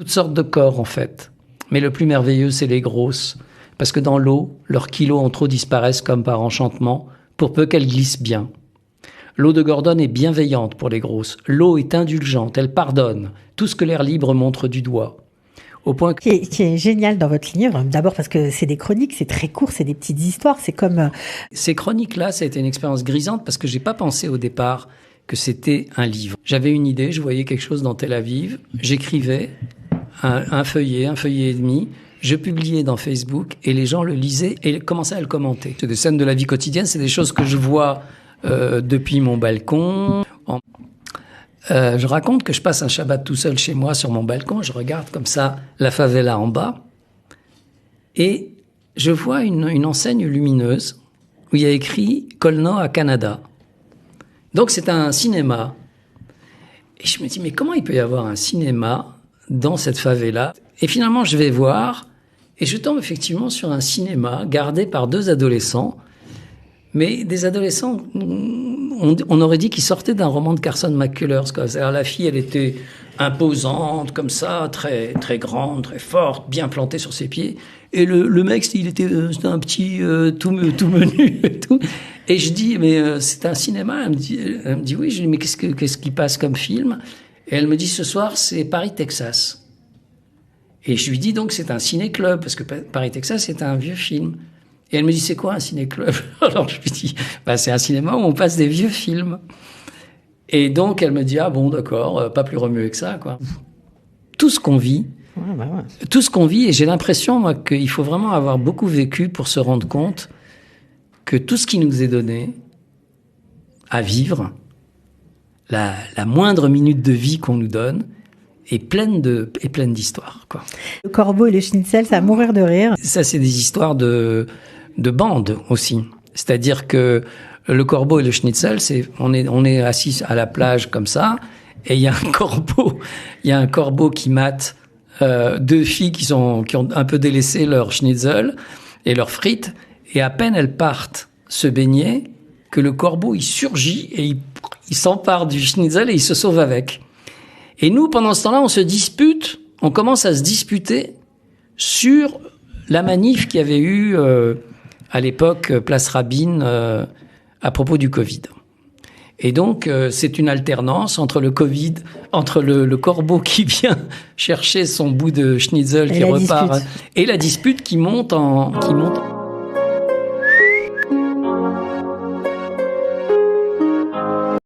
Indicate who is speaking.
Speaker 1: Toutes sortes de corps, en fait. Mais le plus merveilleux, c'est les grosses. Parce que dans l'eau, leurs kilos en trop disparaissent comme par enchantement, pour peu qu'elles glissent bien. L'eau de Gordon est bienveillante pour les grosses. L'eau est indulgente, elle pardonne tout ce que l'air libre montre du doigt. Au point que...
Speaker 2: qui est génial dans votre livre, d'abord parce que c'est des chroniques, c'est très court, c'est des petites histoires, c'est comme...
Speaker 1: Ces chroniques-là, ça a été une expérience grisante parce que j'ai pas pensé au départ que c'était un livre. J'avais une idée, je voyais quelque chose dans Tel Aviv, j'écrivais un feuillet et demi, je publiais dans Facebook et les gens le lisaient et commençaient à le commenter. C'est des scènes de la vie quotidienne, c'est des choses que je vois depuis mon balcon. Je raconte que je passe un Shabbat tout seul chez moi sur mon balcon, je regarde comme ça la favela en bas et je vois une enseigne lumineuse où il y a écrit « Kolno à Canada ». Donc c'est un cinéma. Et je me dis, mais comment il peut y avoir un cinéma dans cette favela? Et finalement, je vais voir et je tombe effectivement sur un cinéma gardé par deux adolescents. Mais des adolescents, on aurait dit qu'ils sortaient d'un roman de Carson McCullers. C'est-à-dire la fille, elle était imposante, comme ça, très, très grande, très forte, bien plantée sur ses pieds. Et le mec, c'était un petit tout menu et tout. Et je dis, mais c'est un cinéma. Elle me dit oui. Je dis, mais qu'est-ce qui passe comme film? Et elle me dit, ce soir, c'est Paris, Texas. Et je lui dis donc, c'est un ciné-club, parce que Paris, Texas, c'est un vieux film. Et elle me dit, c'est quoi un ciné-club? Alors je lui dis, c'est un cinéma où on passe des vieux films. Et donc elle me dit, ah bon, d'accord, pas plus remué que ça, quoi. Tout ce qu'on vit, tout ce qu'on vit, et j'ai l'impression, moi, qu'il faut vraiment avoir beaucoup vécu pour se rendre compte que tout ce qui nous est donné à vivre, la moindre minute de vie qu'on nous donne, est pleine d'histoires, quoi.
Speaker 2: Le corbeau et le schnitzel, ça à mourir de rire.
Speaker 1: Ça, c'est des histoires de bande aussi. C'est-à-dire que le corbeau et le schnitzel, on est assis à la plage comme ça, et il y a un corbeau qui mate deux filles qui ont un peu délaissé leur schnitzel et leurs frites, et à peine elles partent se baigner, que le corbeau, il surgit et il s'empare du schnitzel et il se sauve avec. Et nous, pendant ce temps-là, on commence à se disputer sur la manif qu'il y avait eu à l'époque, Place Rabin, à propos du Covid. Et donc, c'est une alternance entre le Covid, entre le corbeau qui vient chercher son bout de schnitzel qui repart, et la dispute qui monte.